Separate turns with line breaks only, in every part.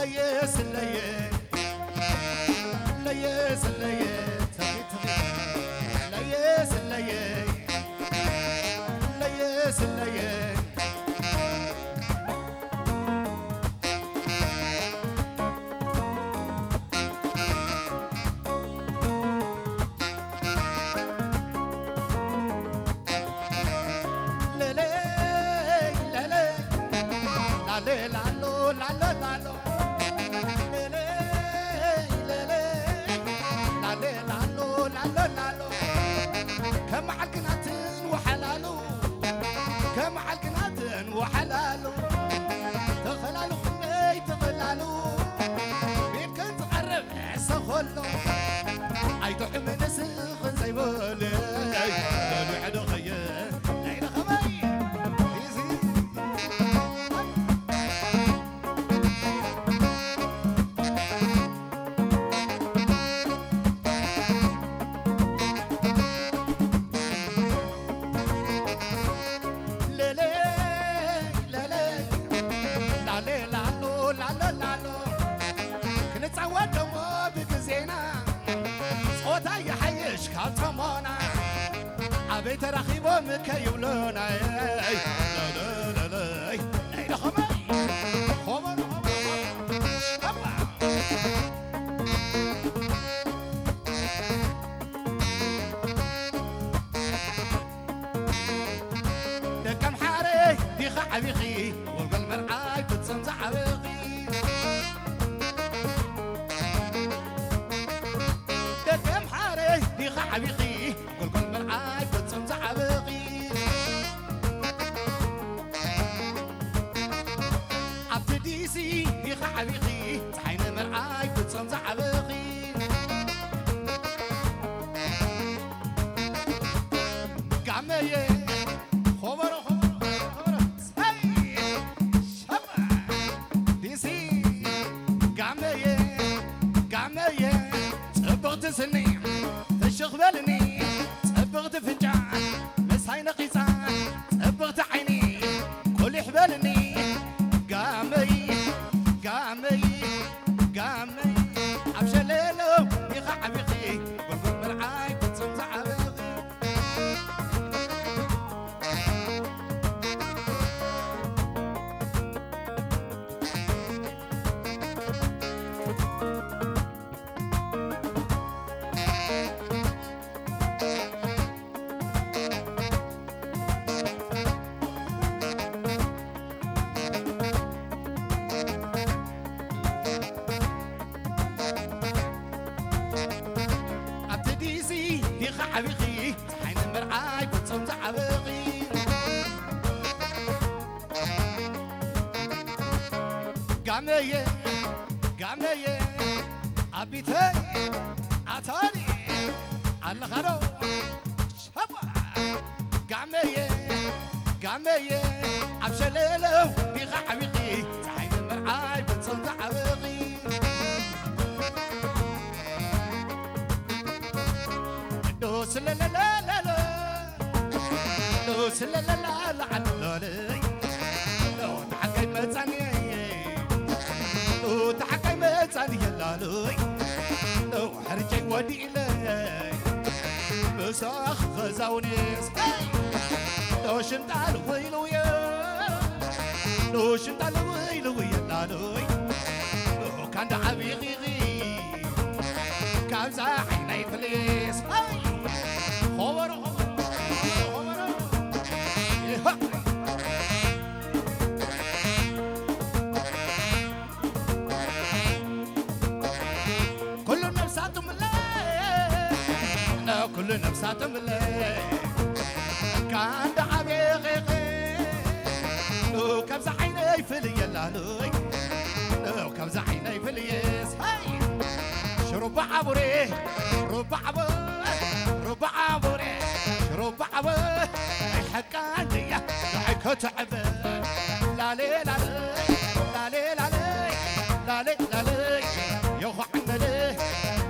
ليس ليس ليس ليس ليس ليس ليس وحلالو تخلالو خني تخلالو بين كنت قرب سخلو عيدو من سخن زي بولي بعد خيال عيد خمي بيت رخيبه مكيولونا لا لا لا لا لا خمي خمر كم حاري دي خعبيخي والقلب مرعاي بتصنع عبيخي كم حاري دي خعبيخي والقلب مرعاي عبتديسي في خعبيخي صحين مرعاي بتصنع عبيخي قعمية خبر هاي شبع ديسي قعمية تبغت سني تشغبلني تبغت فنجان بس هاي نقيصة تبغت عيني كل حبالني قامي عبشليلو يخع بيخي والقلب مرعاي بتصنع عبيخي حبيخي صحين مرعاي بتصنع عبيخي قامية عبيتي عطاري على خرو شبع قامية عبشليلو بيخا حبيخي صحين مرعاي بتصنع عبيخي دوس لا لا لا لا لا دوس لا لا لا لا لا لا لو تحكي متعني لو تحكي متعني لا لا لو حرجي ودي لي مساخ غزاونيس لو شمت على ويلو يا لو شمت على ويلو يا لا لا لو كان حبيبي كان زاحي فليس خبر كل نفسات ملاي كل نفسات ملاي كان حبيبي لو كان زاحي فليس لا لا لو كان زاحي فليس ربع عبوري ربع عبوري ربع عبوري حكا عندي حكا تعب لا لي لا لي لا لي لا لي لا لي يا خو عنا لي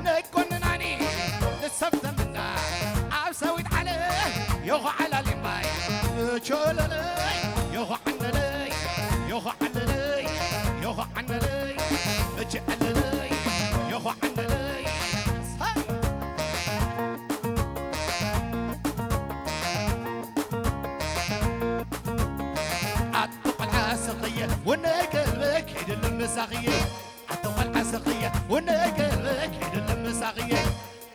نكون ناني للسبت منا عسويت عليه يا خو على لي ماي شول لي يا خو عنا لي يا خو عنا لي يا خو عنا لي جعللي يخو عندلي عطق العاسقية وانا قلبك هيد المساقية عطق العاسقية وانا قلبك هيد المساقية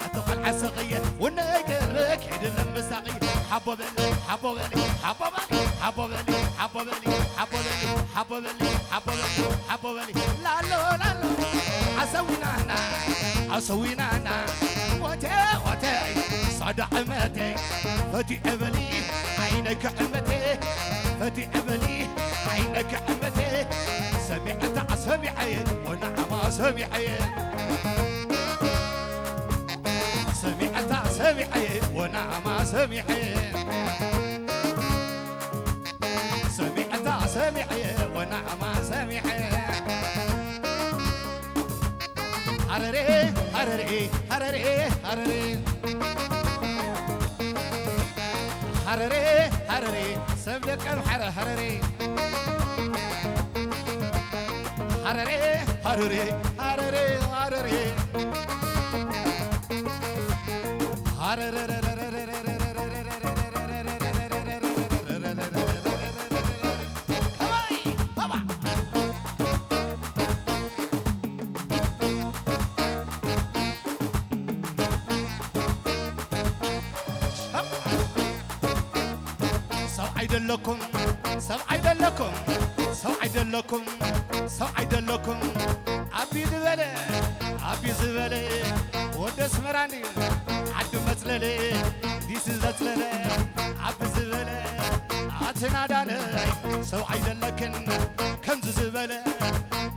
عطق العاسقية وانا قلبك هيد المساقية حبوبلي حبوبلي حبوبلي حبوبلي حبوبلي حبوبلي حبوبلي حبوبلي حبوبلي لا لا لا لا عسوينا عسوينا وتي وتي صدع عمتي فتي أبلي عينك عمتي فتي أبلي عينك عمتي سمعت سمعي ونعم سمعي سمعت سمعي ونعم سمعي سمعت سمعي ونعم سمعي هرري هرري هرري هرري هرري هرري سملك الحر هرري هرري هرري هرري هرري هرري لكم سوعد لكم سوعد لكم سوعد لكم عبي زبله عبي زبله ودس مراني عد مسلله ديس زتلله عبي زبله عتناداله سوعد لكن كنز زبله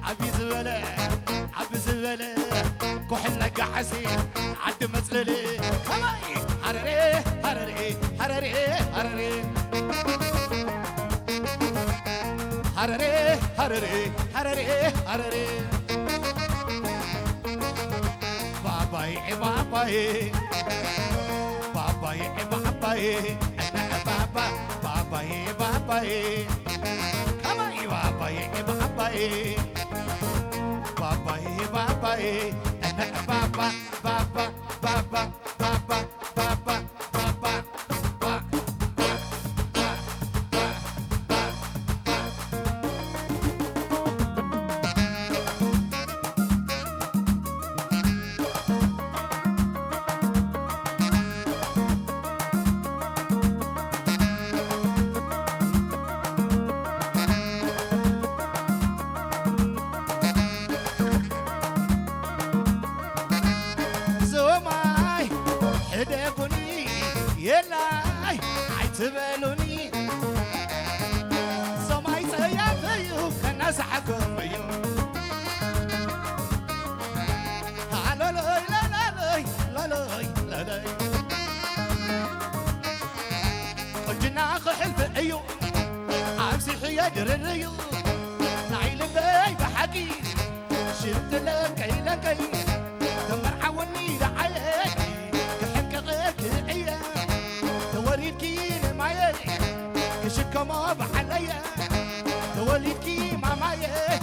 عبي زبله عبي زبله كحل قحسي عد مسلله كماي هرري هرري هرري هرري هرري هرري هرري هرري باباي باباي باباي باباي انا بابا باباي باباي كماي باباي باباي باباي باباي انا بابا بابا بابا بابا بابا يلاي عتبلوني سماي سيافيو كناس حكم بيو لا لا لا لا لا لا لا الجناح حلف ايو عمسي حيادر الريو نعيل باي بحكي شفت لك لك تمر حوني لعيك كحك غيك عيا توريكي معايا كشكا ما بحليا توليكي مع معايا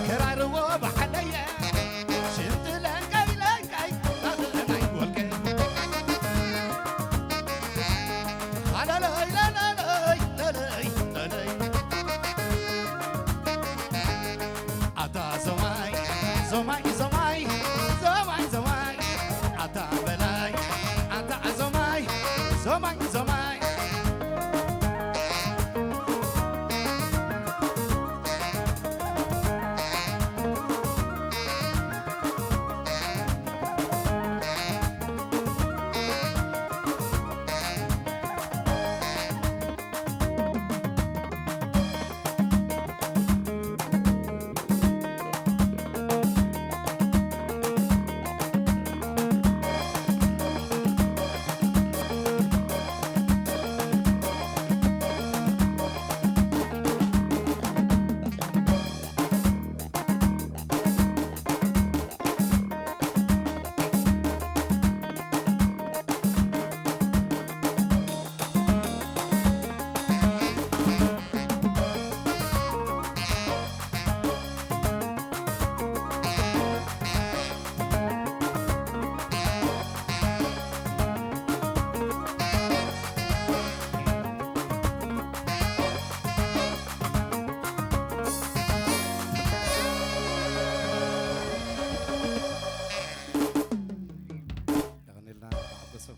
كرار وبحليا شفت لنقاي لنقاي ناي والكي لا لا لا لا لا لا لا عطا زماي زماي زماي زماي زماي عطا بلاي عطا زماي زماي زماي
تبعصفوا